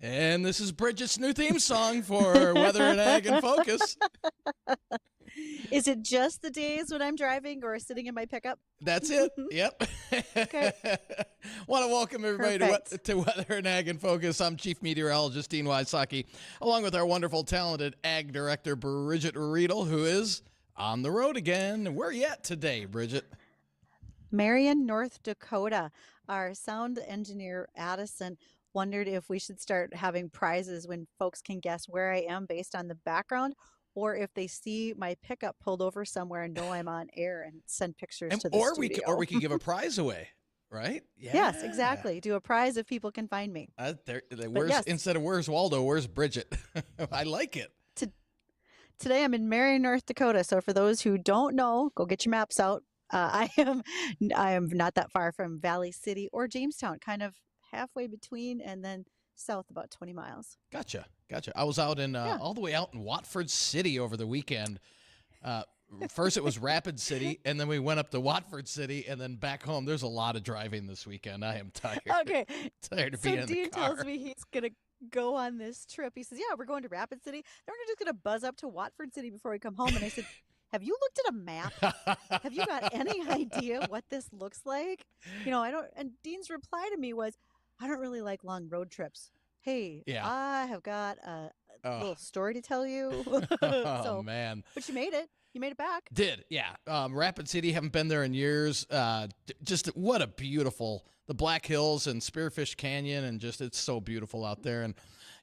And this is Bridgette's new theme song for Weather and Ag in Focus. Is it just the days when I'm driving or sitting in my pickup? That's it. Yep. Okay. Want to welcome everybody to Weather and Ag in Focus. I'm Chief Meteorologist Dean Wysocki, along with our wonderful, talented Ag Director, Bridgette Readel, who is on the road again. Where are you at today, Bridgette? Marion, North Dakota. Our sound engineer, Addison, wondered if we should start having prizes when folks can guess where I am based on the background, or if they see my pickup pulled over somewhere and know I'm on air and send pictures to the studio. Or we could give a prize away, right? Yeah. Yes, exactly. Do a prize if people can find me. Instead of where's Waldo, where's Bridgette? I like it. Today I'm in Marion, North Dakota. So for those who don't know, go get your maps out. I am not that far from Valley City or Jamestown, kind of halfway between, and then south about 20 miles. Gotcha. I was out in all the way out in Watford City over the weekend. First it was Rapid City, and then we went up to Watford City, and then back home. There's a lot of driving this weekend. I am tired. Okay. Tired of being in the car. So Dean tells me he's going to go on this trip. He says, yeah, we're going to Rapid City. Then we're just going to buzz up to Watford City before we come home. And I said, have you looked at a map? Have you got any idea what this looks like? I don't. And Dean's reply to me was, I don't really like long road trips. Hey, yeah. I have got a little story to tell you. Oh, man. But you made it. You made it back. Did, yeah. Rapid City, haven't been there in years. Just what a beautiful, the Black Hills and Spearfish Canyon, and just it's so beautiful out there. And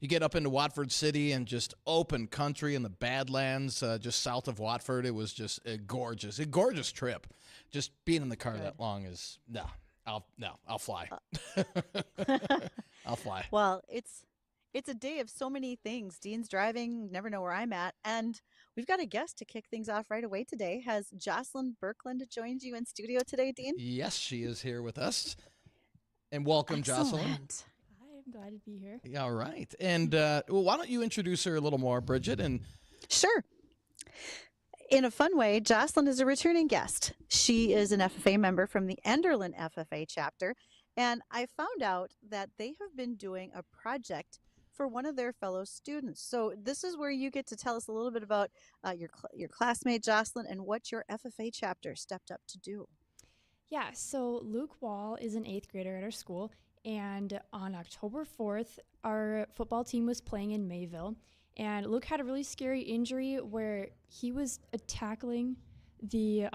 you get up into Watford City and just open country in the Badlands, just south of Watford. It was just a gorgeous trip. Just being in the car that long is, I'll fly. I'll fly. Well, it's a day of so many things. Dean's driving, never know where I'm at. And we've got a guest to kick things off right away today. Has Jocelyn Birkland joined you in studio today, Dean? Yes, she is here with us. And welcome, Jocelyn. Hi, I'm glad to be here. Yeah, all right. And why don't you introduce her a little more, Bridgette? Sure. In a fun way, Jocelyn is a returning guest. She is an FFA member from the Enderlin FFA chapter. And I found out that they have been doing a project for one of their fellow students. So this is where you get to tell us a little bit about your classmate, Jocelyn, and what your FFA chapter stepped up to do. Yeah, so Luke Wall is an 8th grader at our school. And on October 4th, our football team was playing in Mayville. And Luke had a really scary injury where he was tackling the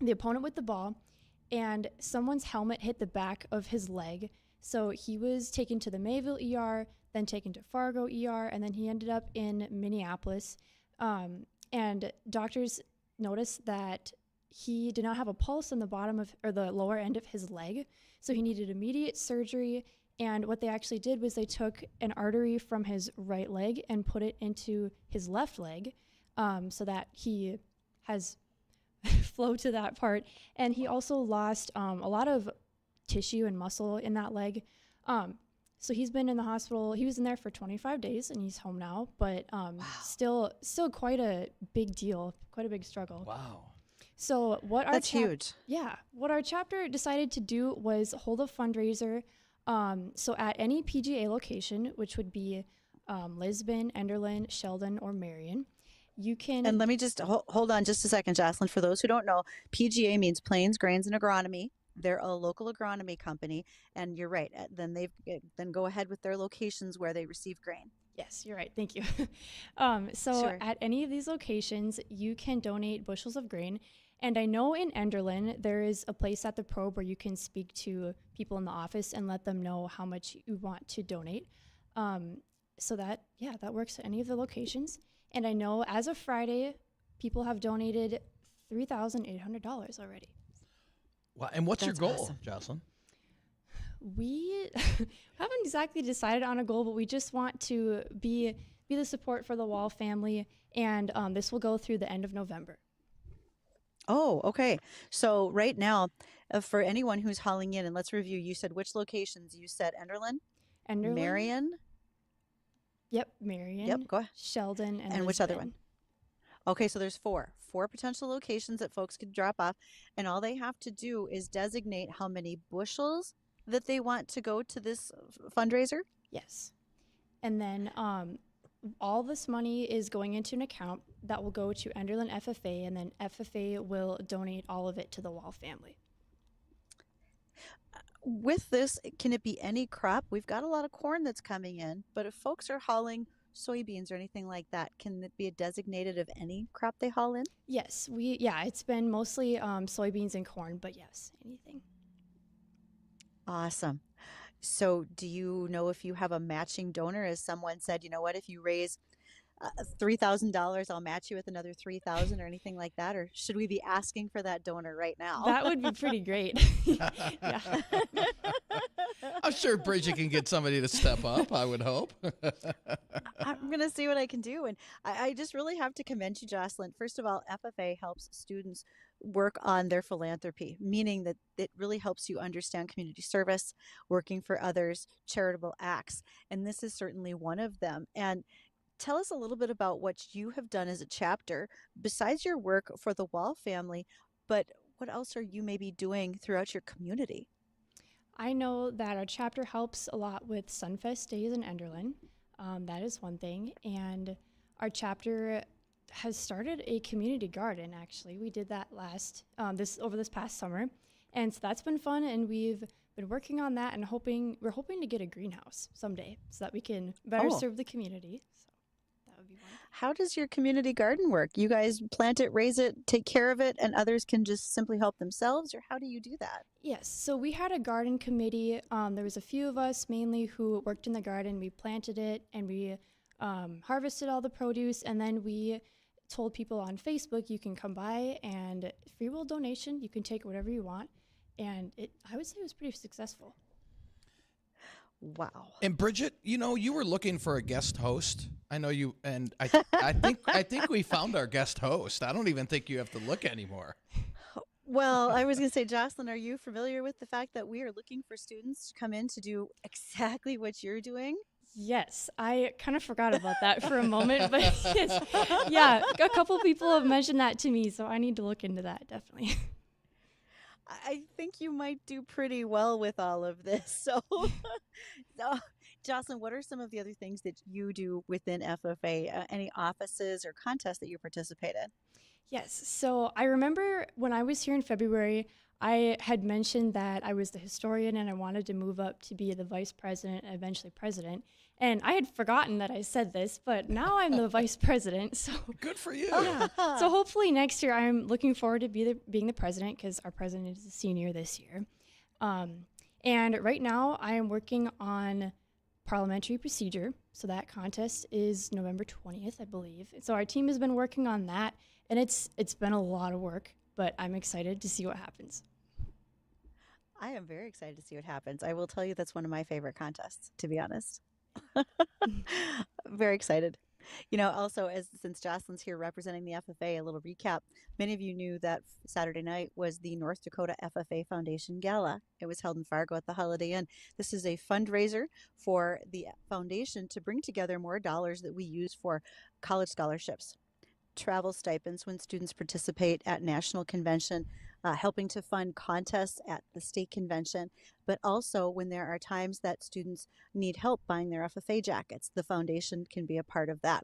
opponent with the ball, and someone's helmet hit the back of his leg. So he was taken to the Mayville ER, then taken to Fargo ER, and then he ended up in Minneapolis. And doctors noticed that he did not have a pulse in the the lower end of his leg, so he needed immediate surgery. And what they actually did was they took an artery from his right leg and put it into his left leg, so that he has flow to that part. And he also lost a lot of tissue and muscle in that leg. So he's been in the hospital. He was in there for 25 days and he's home now, but wow. still quite a big deal, quite a big struggle. Wow. So that's huge. Yeah. What our chapter decided to do was hold a fundraiser. So at any PGA location, which would be Lisbon, Enderlin, Sheldon, or Marion, you can... And let me just hold on just a second, Jocelyn. For those who don't know, PGA means Plains, Grains, and Agronomy. They're a local agronomy company. And you're right. Then go ahead with their locations where they receive grain. Yes, you're right. Thank you. Sure. At any of these locations, you can donate bushels of grain. And I know in Enderlin, there is a place at the Probe where you can speak to people in the office and let them know how much you want to donate. So that works at any of the locations. And I know as of Friday, people have donated $3,800 already. Wow. And what's That's your goal, awesome. Jocelyn? We haven't exactly decided on a goal, but we just want to be the support for the Wall family. And this will go through the end of November. Oh, okay. So right now, for anyone who's hauling in, and let's review, you said which locations? You said Enderlin? Marion? Yep, Marion. Yep, go ahead. Sheldon, and which other one? Okay, so there's four potential locations that folks could drop off, and all they have to do is designate how many bushels that they want to go to this fundraiser. Yes. And then all this money is going into an account that will go to Enderlin FFA, and then FFA will donate all of it to the Wall family. With this, can it be any crop? We've got a lot of corn that's coming in, but if folks are hauling soybeans or anything like that, can it be designated of any crop they haul in? Yes, it's been mostly soybeans and corn, but yes, anything. Awesome. So do you know if you have a matching donor? As someone said, you know what, if you raise $3,000, I'll match you with another 3,000 or anything like that? Or should we be asking for that donor right now? That would be pretty great. Yeah. I'm sure Bridgette can get somebody to step up, I would hope. I'm going to see what I can do. And I just really have to commend you, Jocelyn. First of all, FFA helps students work on their philanthropy, meaning that it really helps you understand community service, working for others, charitable acts. And this is certainly one of them. And tell us a little bit about what you have done as a chapter, besides your work for the Wall family, but what else are you maybe doing throughout your community? I know that our chapter helps a lot with Sunfest days in Enderlin. That is one thing. And our chapter has started a community garden, actually. We did that over this past summer. And so that's been fun, and we've been working on that and we're hoping to get a greenhouse someday so that we can better serve the community. So that would be wonderful. How does your community garden work? You guys plant it, raise it, take care of it, and others can just simply help themselves, or how do you do that? Yes, so we had a garden committee. There was a few of us mainly who worked in the garden. We planted it and we harvested all the produce, and then we told people on Facebook you can come by and free will donation. You can take whatever you want, and I would say it was pretty successful. Wow. And Bridgette, you were looking for a guest host. I know you, and I think we found our guest host. I don't even think you have to look anymore. Well, I was going to say, Jocelyn, are you familiar with the fact that we are looking for students to come in to do exactly what you're doing? Yes, I kind of forgot about that for a moment, but yeah, a couple people have mentioned that to me, so I need to look into that, definitely. I think you might do pretty well with all of this. So, Jocelyn, what are some of the other things that you do within FFA? Any offices or contests that you participate in? Yes, so I remember when I was here in February, I had mentioned that I was the historian and I wanted to move up to be the vice president and eventually president. And I had forgotten that I said this, but now I'm the vice president. So Good for you. yeah. So hopefully next year I'm looking forward to being the president, because our president is a senior this year. And right now I am working on parliamentary procedure. So that contest is November 20th, I believe. So our team has been working on that, and it's been a lot of work, but I'm excited to see what happens. I am very excited to see what happens. I will tell you that's one of my favorite contests, to be honest. Very excited. Also, since Jocelyn's here representing the FFA, a little recap. Many of you knew that Saturday night was the North Dakota FFA Foundation Gala. It was held in Fargo at the Holiday Inn. This is a fundraiser for the foundation to bring together more dollars that we use for college scholarships, travel stipends when students participate at national convention, helping to fund contests at the state convention, but also when there are times that students need help buying their FFA jackets, the foundation can be a part of that.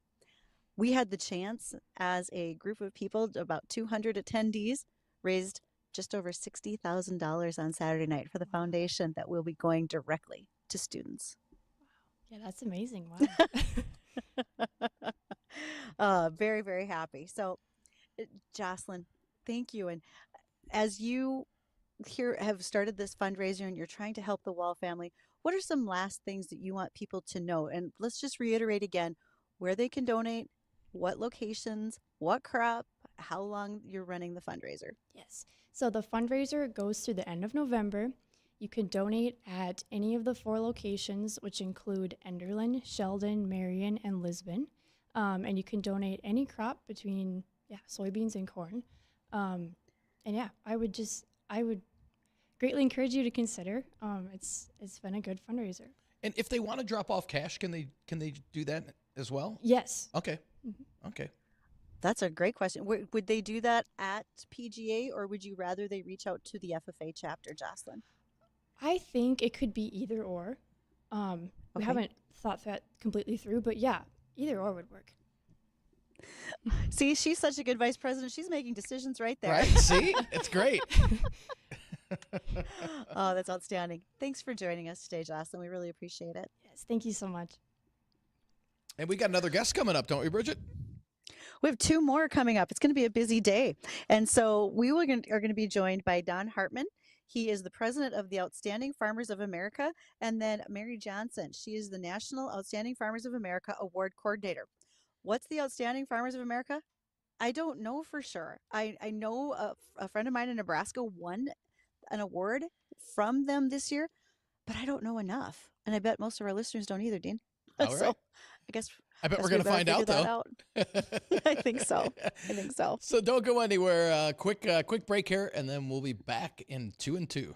We had the chance as a group of people, about 200 attendees, raised just over $60,000 on Saturday night for the foundation that will be going directly to students. Yeah, that's amazing. Wow. Very, very happy. So, Jocelyn, thank you. And as you here have started this fundraiser and you're trying to help the Wall family, what are some last things that you want people to know? And let's just reiterate again where they can donate, what locations, what crop, how long you're running the fundraiser. Yes. So the fundraiser goes through the end of November. You can donate at any of the 4 locations, which include Enderlin, Sheldon, Marion, and Lisbon. And you can donate any crop between soybeans and corn. And I would greatly encourage you to consider. It's been a good fundraiser. And if they want to drop off cash, can they do that as well? Yes. Okay. Okay. That's a great question. Would they do that at PGA, or would you rather they reach out to the FFA chapter, Jocelyn? I think it could be either or. We Okay. haven't thought that completely through, but yeah, either or would work. See, she's such a good vice president. She's making decisions right there. Right? See? It's great. Oh, that's outstanding. Thanks for joining us today, Jocelyn. We really appreciate it. Yes, thank you so much. And we got another guest coming up, don't we, Bridget? We have two more coming up. It's going to be a busy day. And so are going to be joined by Don Hartman. He is the president of the Outstanding Farmers of America. And then Mary Johnson. She is the National Outstanding Farmers of America Award Coordinator. What's the Outstanding Farmers of America? I don't know for sure. I know a friend of mine in Nebraska won an award from them this year, but I don't know enough. And I bet most of our listeners don't either, Dean. All So right. I guess I bet guess we're we going to find better out, figure though. that out. I think so. I think so. So don't go anywhere. Quick break here, and then we'll be back in 2 and 2.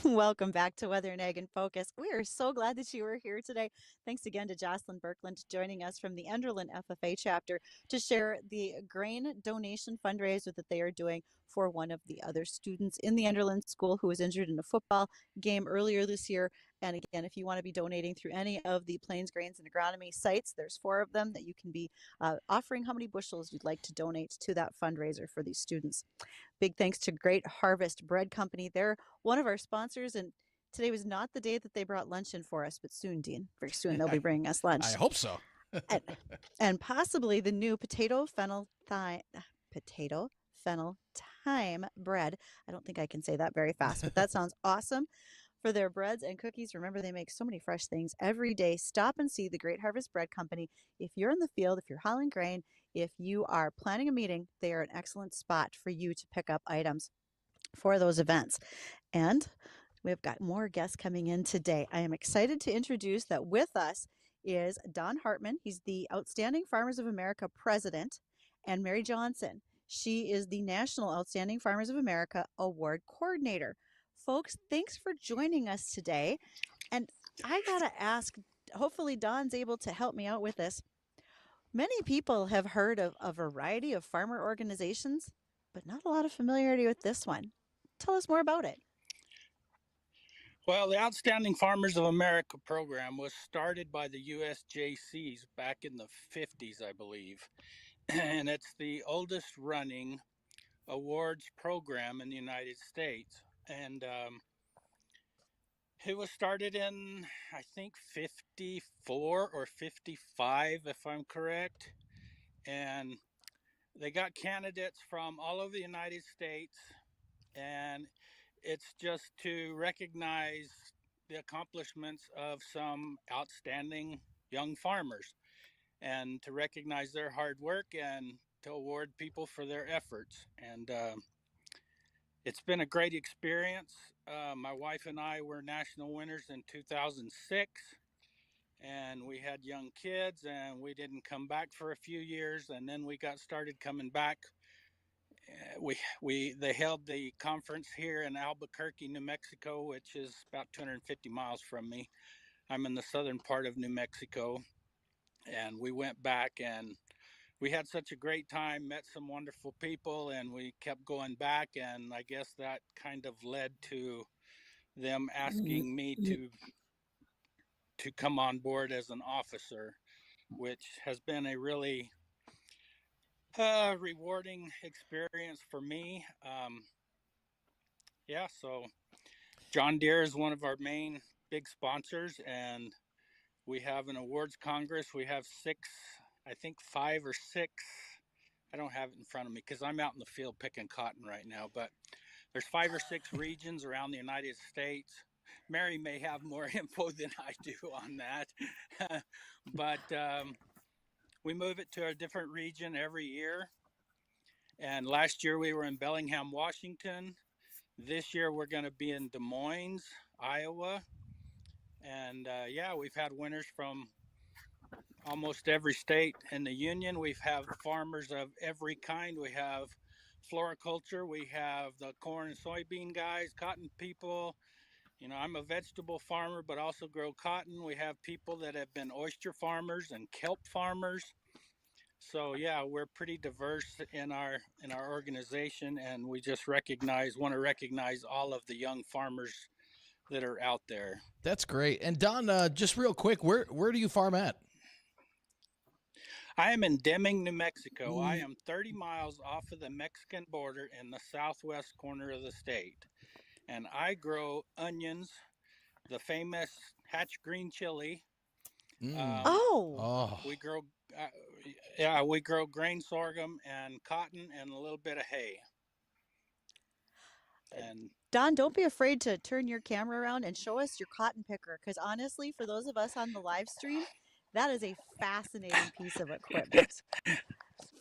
Welcome back to Weather and Ag in Focus. We are so glad that you were here today. Thanks again to Jocelyn Birkland joining us from the Enderlin FFA chapter to share the grain donation fundraiser that they are doing for one of the other students in the Enderlin school who was injured in a football game earlier this year. And again, if you want to be donating through any of the Plains Grains and Agronomy sites, there's 4 of them that you can be offering how many bushels you'd like to donate to that fundraiser for these students. Big thanks to Great Harvest Bread Company. They're one of our sponsors, and today was not the day that they brought lunch in for us, but soon, Dean. Very soon they'll be bringing us lunch. I hope so. and possibly the new potato fennel thyme bread. I don't think I can say that very fast, but that sounds awesome. For their breads and cookies, remember they make so many fresh things every day. Stop and see the Great Harvest Bread Company. If you're in the field, if you're hauling grain, if you are planning a meeting, they are an excellent spot for you to pick up items for those events. And we've got more guests coming in today. I am excited to introduce that with us is Don Hartman. He's the Outstanding Farmers of America President, and Mary Johnson. She is the National Outstanding Farmers of America Award Coordinator. Folks, thanks for joining us today. And I got to ask, hopefully Don's able to help me out with this. Many people have heard of a variety of farmer organizations, but not a lot of familiarity with this one. Tell us more about it. Well, the Outstanding Farmers of America program was started by the USJCs back in the 50s, I believe. And it's the oldest running awards program in the United States. And it was started in, I think, 54 or 55, if I'm correct. And they got candidates from all over the United States. And it's just to recognize the accomplishments of some outstanding young farmers and to recognize their hard work and to award people for their efforts. And it's been a great experience. My wife and I were national winners in 2006, and we had young kids, and we didn't come back for a few years, and then we got started coming back. They held the conference here in Albuquerque, New Mexico, which is about 250 miles from me. I'm in the southern part of New Mexico, and we went back and we had such a great time, met some wonderful people, and we kept going back. And I guess that kind of led to them asking me to come on board as an officer, which has been a really rewarding experience for me. So John Deere is one of our main big sponsors, and we have an awards congress. We have 5 or 6. I don't have it in front of me because I'm out in the field picking cotton right now, but there's 5 or 6 regions around the United States. Mary may have more info than I do on that, but we move it to a different region every year. And last year we were in Bellingham, Washington. This year we're going to be in Des Moines, Iowa. And we've had winners from almost every state in the union. We have farmers of every kind. We have floriculture. We have the corn and soybean guys, cotton people. You know, I'm a vegetable farmer, but also grow cotton. We have people that have been oyster farmers and kelp farmers. So yeah, we're pretty diverse in our organization, and we just want to recognize all of the young farmers that are out there. That's great. And Don, just real quick, where do you farm at? I am in Deming, New Mexico. I am 30 miles off of the Mexican border in the southwest corner of the state. And I grow onions, the famous Hatch green chili. We grow we grow grain sorghum and cotton and a little bit of hay. And Don, don't be afraid to turn your camera around and show us your cotton picker, because honestly, for those of us on the live stream, that is a fascinating piece of equipment.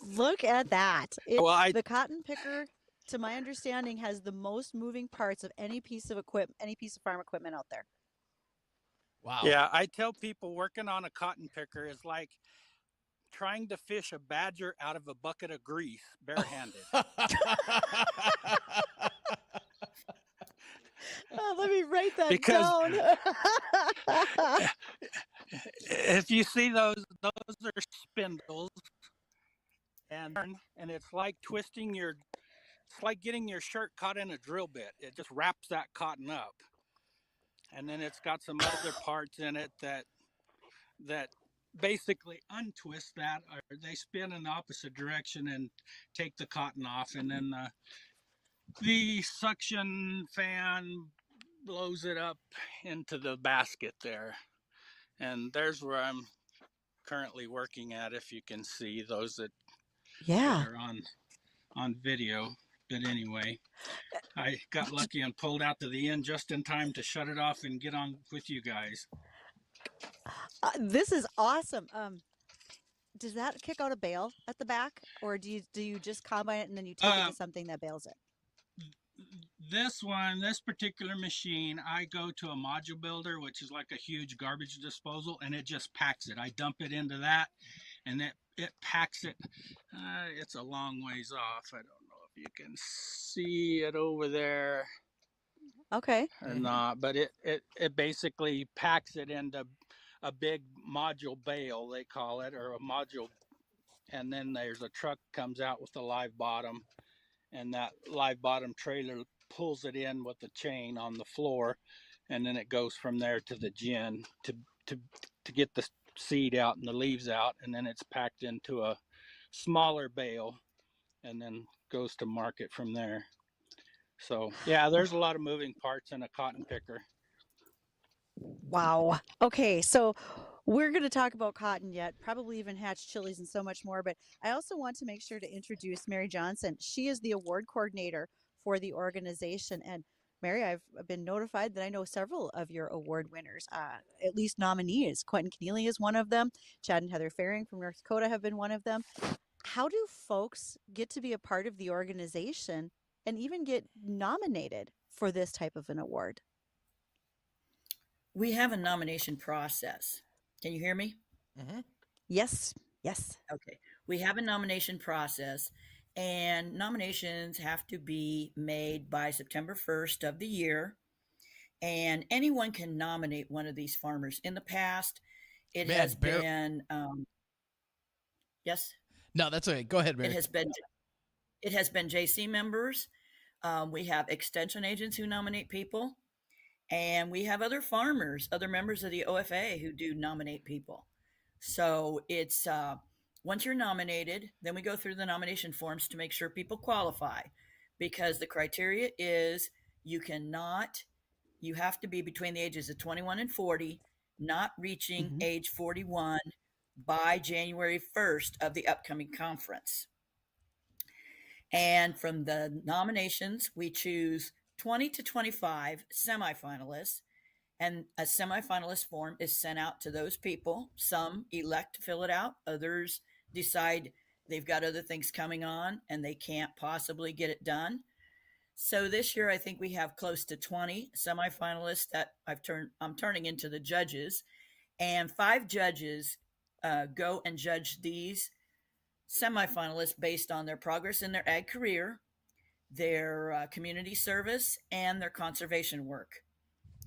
Look at that. The cotton picker, to my understanding, has the most moving parts of any piece of farm equipment out there. Wow. Yeah, I tell people working on a cotton picker is like trying to fish a badger out of a bucket of grease barehanded. Let me write that because down. if you see those are spindles, and it's like it's like getting your shirt caught in a drill bit. It just wraps that cotton up, and then it's got some other parts in it that basically untwist that, or they spin in the opposite direction and take the cotton off, and then the suction fan blows it up into the basket there. And there's where I'm currently working at, if you can see those that Yeah. are on video. But anyway, I got lucky and pulled out to the end just in time to shut it off and get on with you guys. This is awesome. Does that kick out a bale at the back, or do you just combine it and then you take it Uh, to something that bales it? this particular machine, I go to a module builder, which is like a huge garbage disposal, and it just packs it. I dump it into that, and it packs it. It's a long ways off. I don't know if you can see it over there Okay. or not, but it basically packs it into a big module bale, they call it, or a module, and then there's a truck comes out with a live bottom, and that live bottom trailer pulls it in with the chain on the floor, and then it goes from there to the gin to to get the seed out and the leaves out, and then it's packed into a smaller bale and then goes to market from there. So yeah, there's a lot of moving parts in a cotton picker. Wow. Okay, so we're going to talk about cotton yet, probably even hatch chilies and so much more. But I also want to make sure to introduce Mary Johnson. She is the award coordinator for the organization. And Mary, I've been notified that I know several of your award winners, at least nominees. Quentin Keneally is one of them. Chad and Heather Faring from North Dakota have been one of them. How do folks get to be a part of the organization and even get nominated for this type of an award? We have a nomination process. Can you hear me? Mm-hmm. Yes. Yes. Okay. We have a nomination process, and nominations have to be made by September 1st of the year. And anyone can nominate one of these farmers. In the past, it Man, has been, yes, No, that's okay. Go ahead, it Mary. has been JC members. We have extension agents who nominate people. And we have other farmers, other members of the OFA who do nominate people. So it's once you're nominated, then we go through the nomination forms to make sure people qualify, because the criteria is you have to be between the ages of 21 and 40, not reaching Mhm. age 41 by January 1st of the upcoming conference. And from the nominations, we choose 20 to 25 semifinalists, and a semifinalist form is sent out to those people. Some elect to fill it out, others decide they've got other things coming on and they can't possibly get it done. So this year, I think we have close to 20 semifinalists that I'm turning into the judges, and 5 judges go and judge these semifinalists based on their progress in their ag career, their community service, and their conservation work.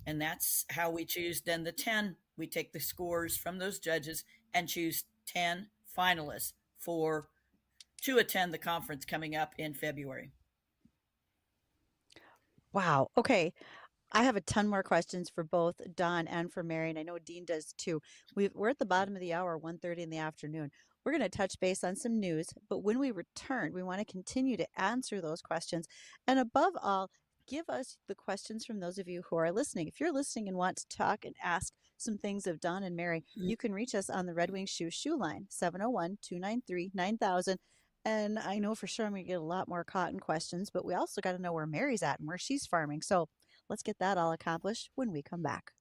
And that's how we choose then the 10. We take the scores from those judges and choose 10 finalists to attend the conference coming up in February. Wow. Okay. I have a ton more questions for both Don and for Mary, and I know Dean does too. We're at the bottom of the hour, 1:30 in the afternoon. We're going to touch base on some news, but when we return, we want to continue to answer those questions. And above all, give us the questions from those of you who are listening. If you're listening and want to talk and ask some things of Don and Mary, you can reach us on the Red Wing Shoe line, 701-293-9000. And I know for sure I'm going to get a lot more cotton questions, but we also got to know where Mary's at and where she's farming. So let's get that all accomplished when we come back.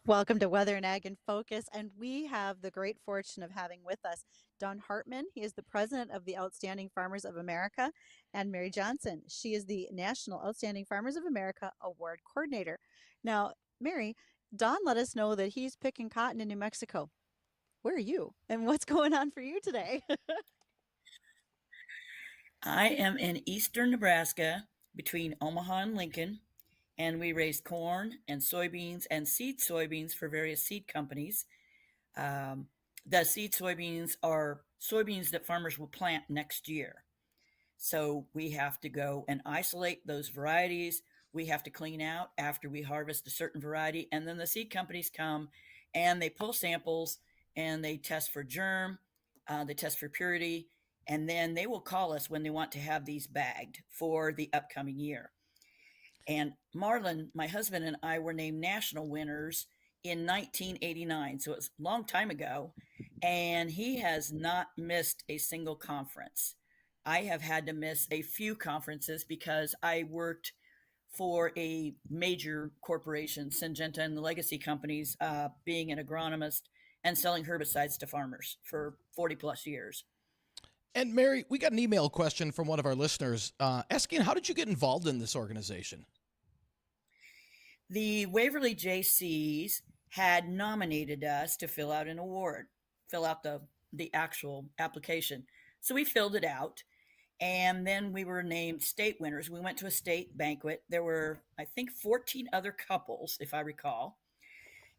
Welcome to Weather and Ag in Focus, and we have the great fortune of having with us Don Hartman. He is the president of the Outstanding Farmers of America, and Mary Johnson. She is the National Outstanding Farmers of America Award Coordinator. Now, Mary, Don let us know that he's picking cotton in New Mexico. Where are you, and what's going on for you today? I am in eastern Nebraska between Omaha and Lincoln, and we raise corn and soybeans and seed soybeans for various seed companies. Um, the seed soybeans are soybeans that farmers will plant next year. So we have to go and isolate those varieties. We have to clean out after we harvest a certain variety. And then the seed companies come and they pull samples and they test for germ, they test for purity, and then they will call us when they want to have these bagged for the upcoming year. And Marlon, my husband, and I were named national winners in 1989. So it's a long time ago. And he has not missed a single conference. I have had to miss a few conferences because I worked for a major corporation, Syngenta and the legacy companies, being an agronomist and selling herbicides to farmers for 40 plus years. And Mary, we got an email question from one of our listeners asking, how did you get involved in this organization? The Waverly JCs had nominated us to fill out an award, fill out the actual application. So we filled it out, and then we were named state winners. We went to a state banquet. There were, I think, 14 other couples, if I recall.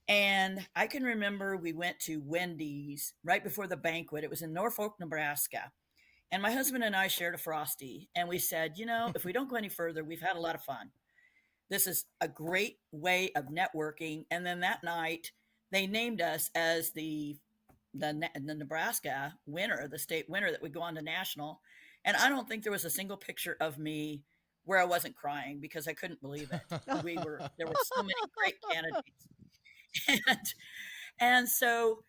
And I can remember we went to Wendy's right before the banquet. It was in Norfolk, Nebraska. And my husband and I shared a Frosty. And we said, if we don't go any further, we've had a lot of fun. This is a great way of networking. And then that night, they named us as the Nebraska winner, the state winner that would go on to national. And I don't think there was a single picture of me where I wasn't crying because I couldn't believe it. There were so many great candidates. And so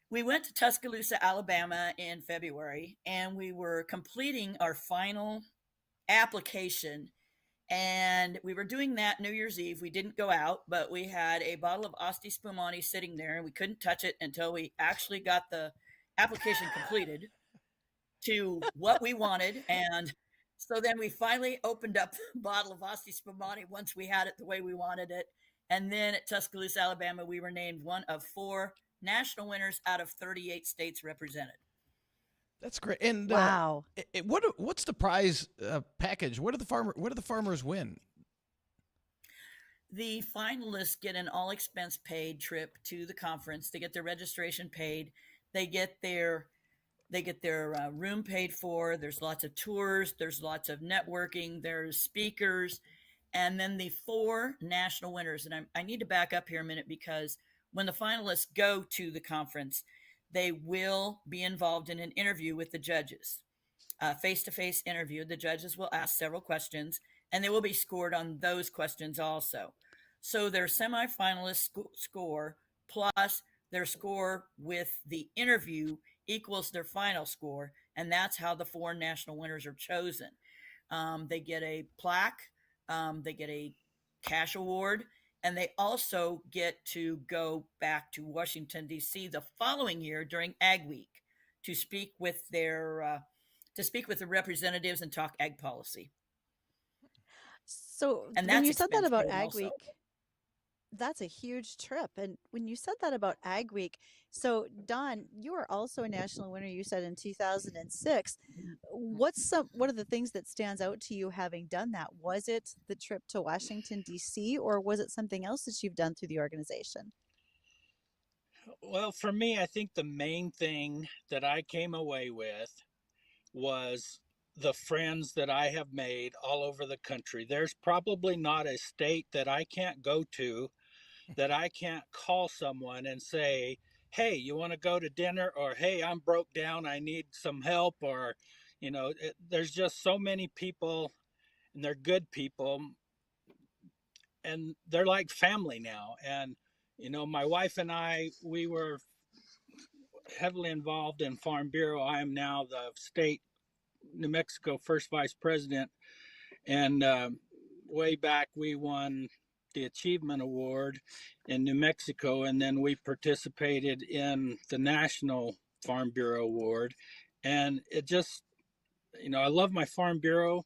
we went to Tuscaloosa, Alabama in February, and we were completing our final application. And we were doing that New Year's Eve. We didn't go out, but we had a bottle of Asti Spumani sitting there, and we couldn't touch it until we actually got the application completed to what we wanted. And so then we finally opened up the bottle of Asti Spumani once we had it the way we wanted it. And then at Tuscaloosa, Alabama, we were named one of 4 national winners out of 38 states represented. That's great. And wow. What's the prize package? What do the farmers win? The finalists get an all expense paid trip to the conference. They get their registration paid. They get their room paid for. There's lots of tours. There's lots of networking. There's speakers. And then the 4 national winners. And I need to back up here a minute because when the finalists go to the conference, they will be involved in an interview with the judges, face-to-face interview. The judges will ask several questions, and they will be scored on those questions also. So their semifinalist score plus their score with the interview equals their final score, and that's how the 4 national winners are chosen. They get a plaque, they get a cash award, and they also get to go back to Washington, D.C. the following year during Ag Week to speak with the representatives and talk ag policy. So and when you said that about Ag also. Week, that's a huge trip. And when you said that about Ag Week, so Don, you are also a national winner, you said in 2006. What are the things that stands out to you having done that? Was it the trip to Washington, D.C., or was it something else that you've done through the organization? Well, for me, I think the main thing that I came away with was the friends that I have made all over the country. There's probably not a state that I can't go to that I can't call someone and say, hey, you want to go to dinner? Or, hey, I'm broke down, I need some help. Or, there's just so many people, and they're good people, and they're like family now. And, my wife and I, we were heavily involved in Farm Bureau. I am now the state New Mexico first vice president. And way back, we won the Achievement Award in New Mexico, and then we participated in the National Farm Bureau Award. And it just, I love my Farm Bureau,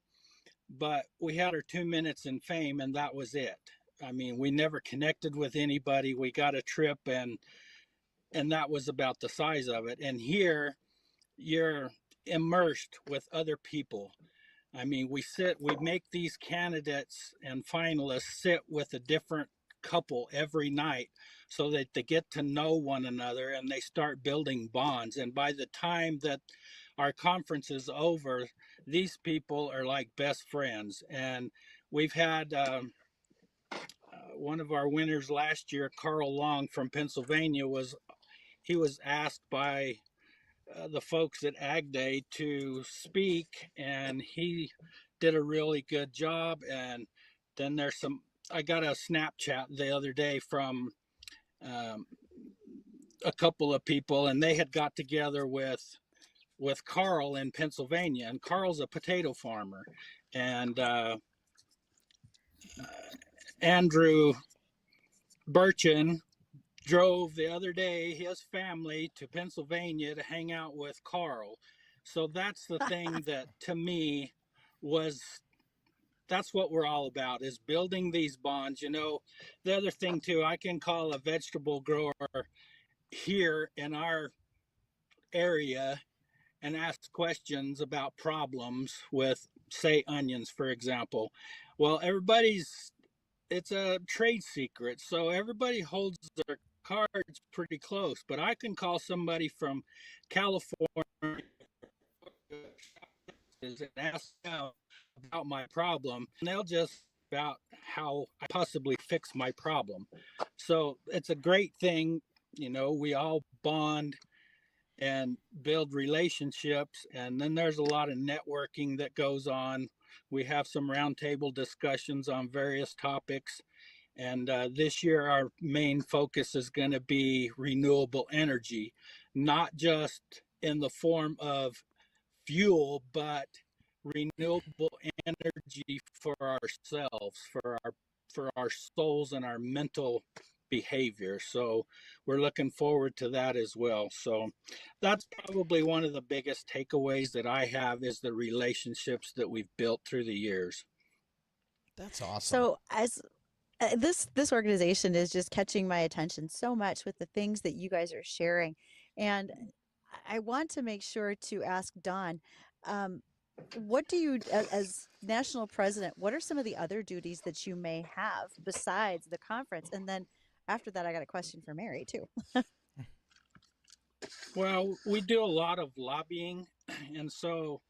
but we had our 2 minutes in fame, and that was it. I mean, we never connected with anybody. We got a trip, and that was about the size of it. And here, you're immersed with other people. I mean, we make these candidates and finalists sit with a different couple every night so that they get to know one another and they start building bonds. And by the time that our conference is over, these people are like best friends. And we've had one of our winners last year, Carl Long from Pennsylvania, was asked by the folks at Ag Day to speak, and he did a really good job. And then I got a Snapchat the other day from a couple of people, and they had got together with Carl in Pennsylvania, and Carl's a potato farmer, and Andrew Burchin drove the other day his family to Pennsylvania to hang out with Carl. So that's the thing that to me that's what we're all about, is building these bonds. The other thing too, I can call a vegetable grower here in our area and ask questions about problems with, say, onions, for example. Well, it's a trade secret, so everybody holds their cards pretty close, but I can call somebody from California and ask them about my problem, and they'll just about how I possibly fix my problem. So it's a great thing. We all bond and build relationships, and then there's a lot of networking that goes on. We have some roundtable discussions on various topics. And this year, our main focus is going to be renewable energy, not just in the form of fuel, but renewable energy for ourselves, for our souls and our mental behavior. So we're looking forward to that as well. So that's probably one of the biggest takeaways that I have, is the relationships that we've built through the years. That's awesome. So as this organization is just catching my attention so much with the things that you guys are sharing, and I want to make sure to ask Don, what do you, as national president, what are some of the other duties that you may have besides the conference? And then after that, I got a question for Mary too. Well, we do a lot of lobbying, and so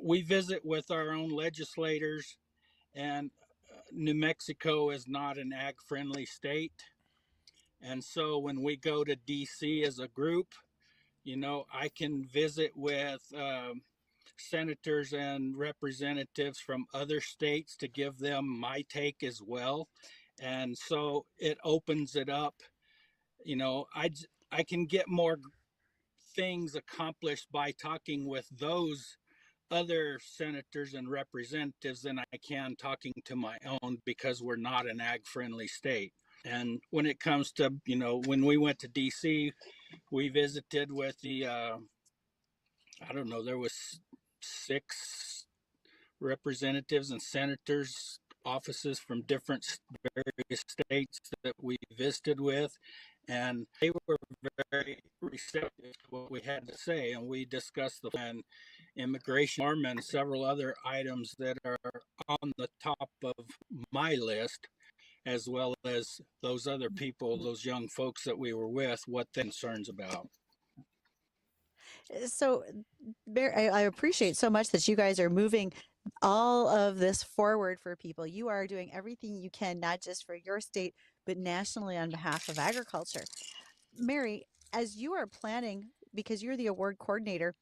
we visit with our own legislators, and New Mexico is not an ag-friendly state. And so when we go to DC as a group, I can visit with senators and representatives from other states to give them my take as well. And so it opens it up. I can get more things accomplished by talking with those other senators and representatives than I can talking to my own, because we're not an ag-friendly state. And when it comes to, when we went to DC, we visited with the, I don't know, there was 6 representatives and senators offices from different various states that we visited with, and they were very receptive to what we had to say, and we discussed the plan, immigration reform, and several other items that are on the top of my list, as well as those other people, those young folks that we were with, what their concerns about. So I appreciate so much that you guys are moving all of this forward for people. You are doing everything you can, not just for your state, but nationally on behalf of agriculture. Mary, as you are planning, because you're the award coordinator,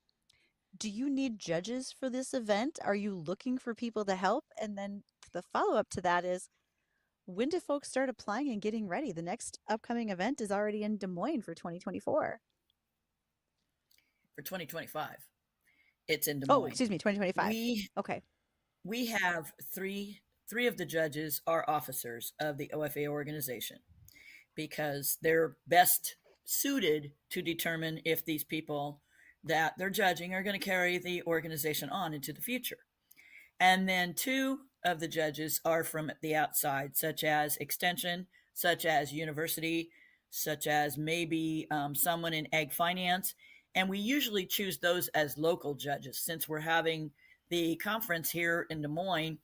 do you need judges for this event? Are you looking for people to help? And then the follow-up to that is, when do folks start applying and getting ready? The next upcoming event is already in Des Moines for 2024. For 2025, it's in Des Moines. Oh, excuse me, 2025. Okay. We have three 3 of the judges are officers of the OFA organization because they're best suited to determine if these people that they're judging are going to carry the organization on into the future. And then 2 of the judges are from the outside, such as extension, such as university, such as maybe someone in ag finance. And we usually choose those as local judges. Since we're having the conference here in Des Moines,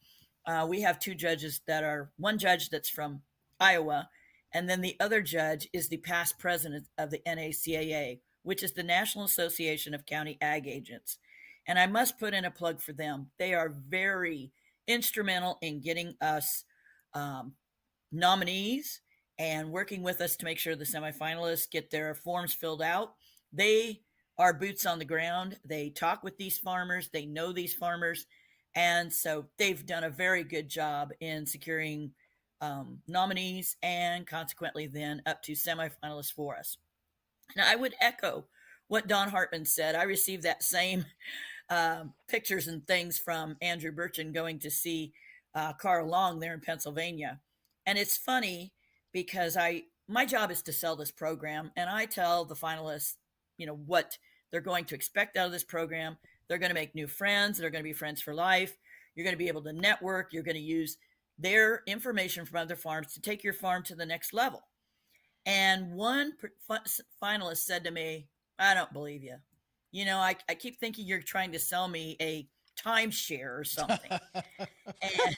we have 2 judges that are, one judge that's from Iowa, and then the other judge is the past president of the NACAA, which is the National Association of County Ag Agents. And I must put in a plug for them. They are very instrumental in getting us nominees and working with us to make sure the semifinalists get their forms filled out. They are boots on the ground. They talk with these farmers. They know these farmers. And so they've done a very good job in securing nominees and consequently then up to semifinalists for us. And I would echo what Don Hartman said. I received that same pictures and things from Andrew Burchin going to see Carl Long there in Pennsylvania. And it's funny because my job is to sell this program, and I tell the finalists, what they're going to expect out of this program. They're going to make new friends. They're going to be friends for life. You're going to be able to network. You're going to use their information from other farms to take your farm to the next level. And one finalist said to me, I don't believe you. I keep thinking you're trying to sell me a timeshare or something. and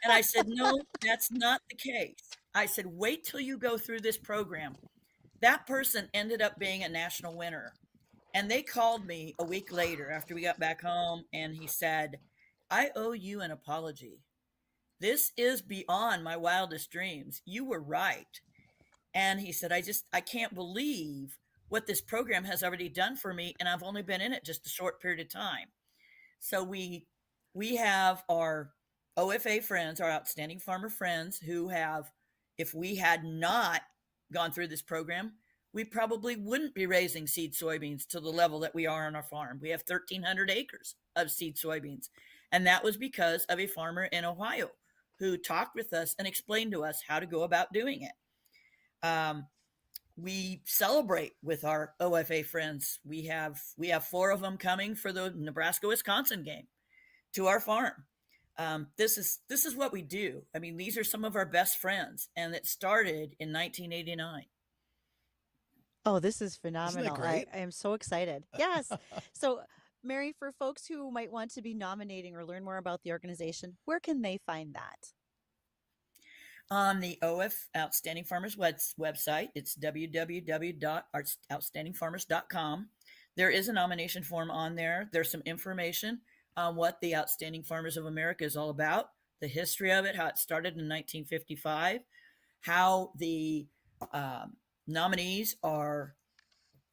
I said, no, that's not the case. I said, wait till you go through this program. That person ended up being a national winner. And they called me a week later after we got back home, and he said, I owe you an apology. This is beyond my wildest dreams. You were right. And he said, I can't believe what this program has already done for me, and I've only been in it just a short period of time. So we have our OFA friends, our outstanding farmer friends, who have, if we had not gone through this program, we probably wouldn't be raising seed soybeans to the level that we are on our farm. We have 1,300 acres of seed soybeans, and that was because of a farmer in Ohio who talked with us and explained to us how to go about doing it. We celebrate with our OFA friends. We have 4 of them coming for the Nebraska-Wisconsin game to our farm. This is what we do. I mean, these are some of our best friends, and it started in 1989. Oh, this is phenomenal. great? I am so excited. Yes. So, Mary, for folks who might want to be nominating or learn more about the organization, where can they find that? On the OF Outstanding Farmers website, it's www.outstandingfarmers.com. There is a nomination form on there. There's some information on what the Outstanding Farmers of America is all about, the history of it, how it started in 1955, how the nominees are,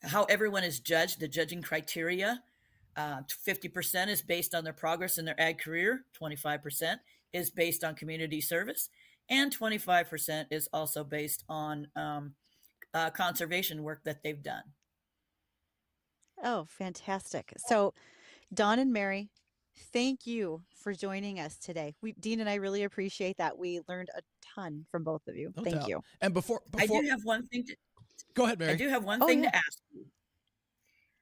how everyone is judged, the judging criteria. 50% is based on their progress in their ag career, 25% is based on community service, and 25% is also based on conservation work that they've done. Oh, fantastic. So, Dawn and Mary, thank you for joining us today. Dean and I really appreciate that. We learned a ton from both of you. No Thank doubt. you. And before I do have one thing to go ahead, Mary. I do have one Oh, thing yeah. to ask you.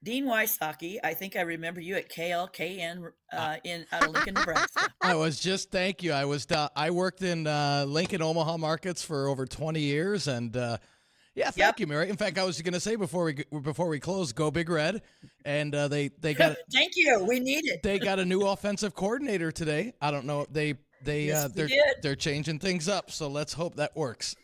Dean Wysocki, I think I remember you at KLKN out of Lincoln, Nebraska. Thank you. I worked in Lincoln, Omaha markets for over 20 years, and thank you, Mary. In fact, I was going to say before we close, go Big Red, and they got Thank you. We need it. they got a new offensive coordinator today. I don't know, Yes, we did. they're changing things up, so let's hope that works.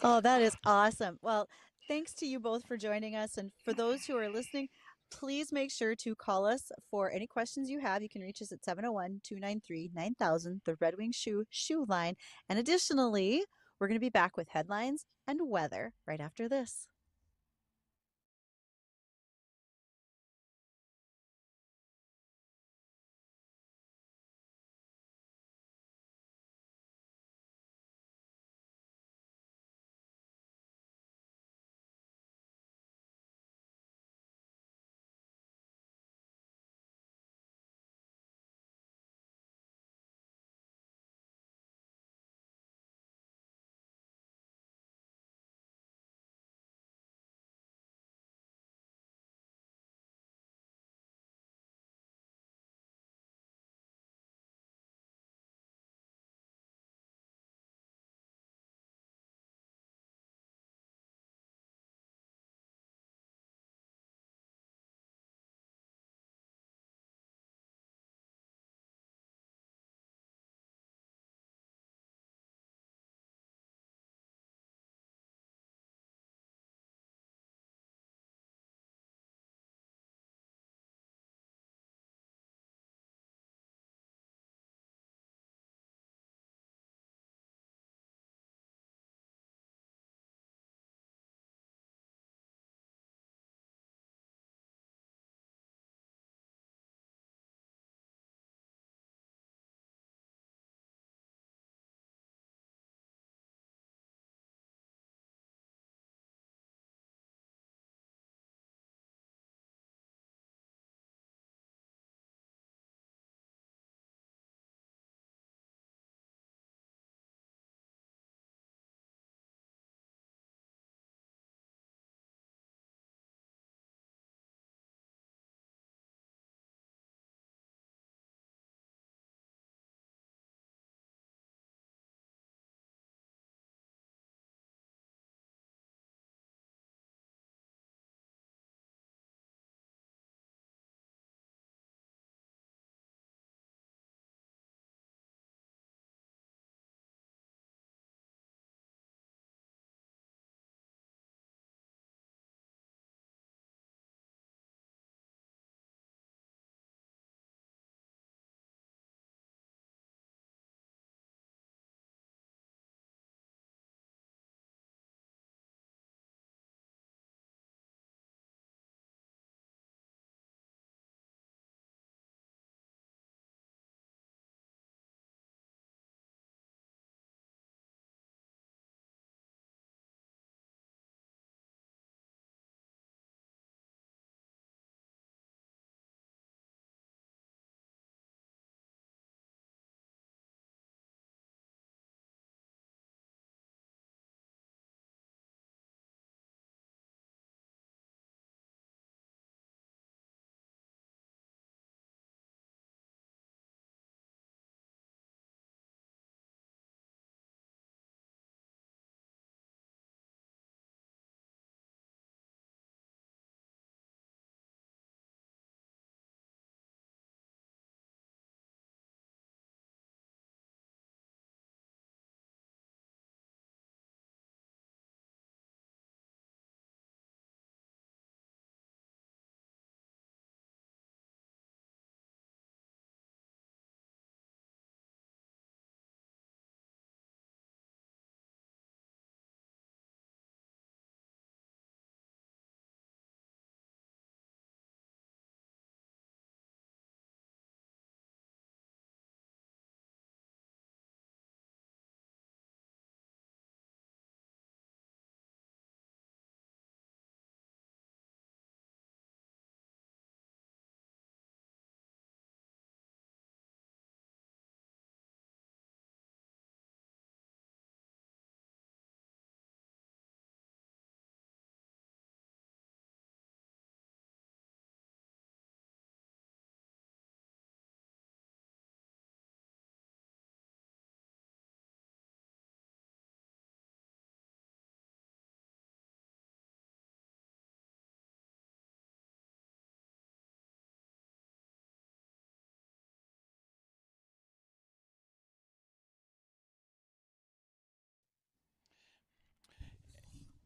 Oh, that is awesome. Well, thanks to you both for joining us. And for those who are listening, please make sure to call us for any questions you have. You can reach us at 701-293-9000, the Red Wing Shoe line. And additionally, we're going to be back with headlines and weather right after this.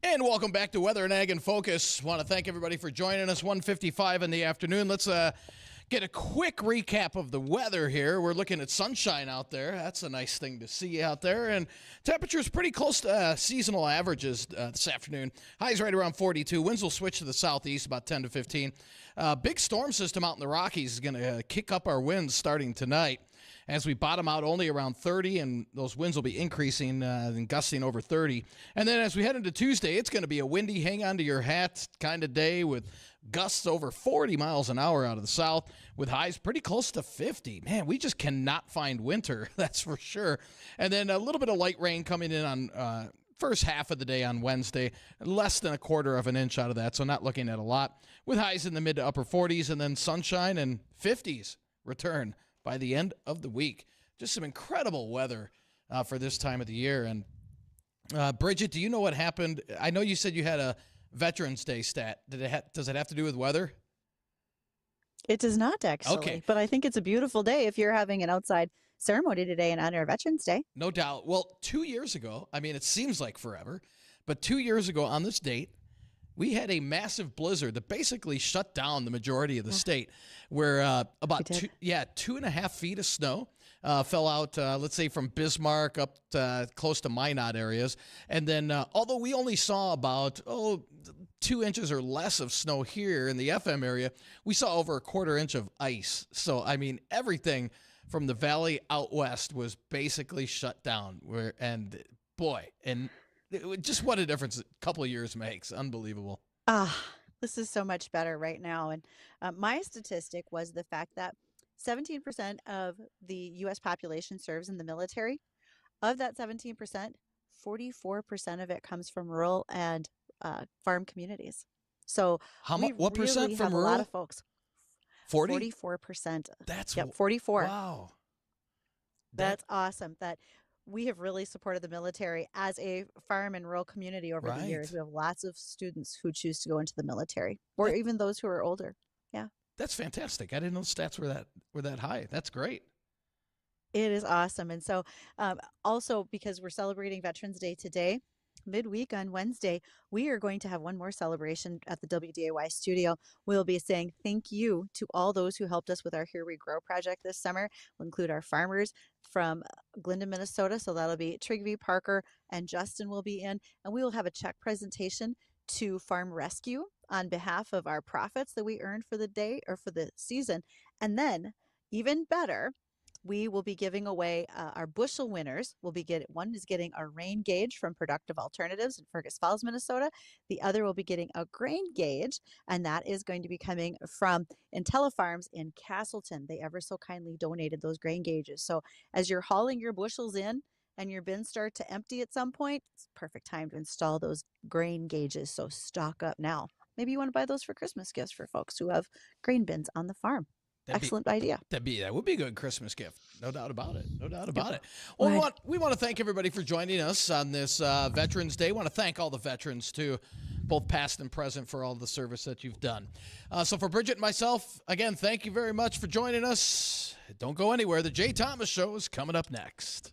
And welcome back to Weather and Ag in Focus. Want to thank everybody for joining us. 1:55 in the afternoon. Let's get a quick recap of the weather here. We're looking at sunshine out there. That's a nice thing to see out there. And temperatures pretty close to seasonal averages this afternoon. Highs right around 42. Winds will switch to the southeast about 10 to 15. Big storm system out in the Rockies is going to kick up our winds starting tonight as we bottom out only around 30, and those winds will be increasing and gusting over 30. And then as we head into Tuesday, it's going to be a windy, hang on to your hat kind of day with gusts over 40 miles an hour out of the south with highs pretty close to 50. Man, we just cannot find winter, that's for sure. And then a little bit of light rain coming in on first half of the day on Wednesday, less than a quarter of an inch out of that, so not looking at a lot, with highs in the mid to upper 40s, and then sunshine and 50s return by the end of the week. Just some incredible weather for this time of the year. And Bridgette, do you know what happened? I know you said you had a Veterans Day stat. Does it have to do with weather? It does not, actually. Okay. But I think it's a beautiful day if you're having an outside ceremony today in honor of Veterans Day. No doubt. Well, 2 years ago, I mean, it seems like forever, but 2 years ago on this date, we had a massive blizzard that basically shut down the majority of the state, where about 2.5 feet of snow fell out, let's say from Bismarck up to, close to Minot areas. And then although we only saw about 2 inches or less of snow here in the FM area, we saw over a quarter inch of ice. So, I mean, everything from the valley out west was basically shut down. Just what a difference a couple of years makes. Unbelievable. This is so much better right now. And my statistic was the fact that 17% of the U.S. population serves in the military. Of that 17%, 44% of it comes from rural and farm communities. So What percent really from have rural? a lot of folks. 40? 44%. That's 44. Wow. That's awesome. That we have really supported the military as a farm and rural community over the years. We have lots of students who choose to go into the military, or even those who are older. Yeah. That's fantastic. I didn't know the stats were that high. That's great. It is awesome. And so also because we're celebrating Veterans Day today, midweek on Wednesday, we are going to have one more celebration at the WDAY studio. We'll be saying thank you to all those who helped us with our Here We Grow project this summer. We'll include our farmers from Glendon, Minnesota. So that'll be Trigby, Parker, and Justin will be in. And we will have a check presentation to Farm Rescue on behalf of our profits that we earned for the day or for the season. And then even better, we will be giving away our bushel winners. One is getting a rain gauge from Productive Alternatives in Fergus Falls, Minnesota. The other will be getting a grain gauge, and that is going to be coming from IntelliFarms in Castleton. They ever so kindly donated those grain gauges. So as you're hauling your bushels in and your bins start to empty at some point, it's a perfect time to install those grain gauges. So stock up now. Maybe you want to buy those for Christmas gifts for folks who have grain bins on the farm. Excellent idea. That would be a good Christmas gift. No doubt about it. No doubt about it. Well, we want to thank everybody for joining us on this Veterans Day. We want to thank all the veterans, too, both past and present, for all the service that you've done. So for Bridgette and myself, again, thank you very much for joining us. Don't go anywhere. The Jay Thomas Show is coming up next.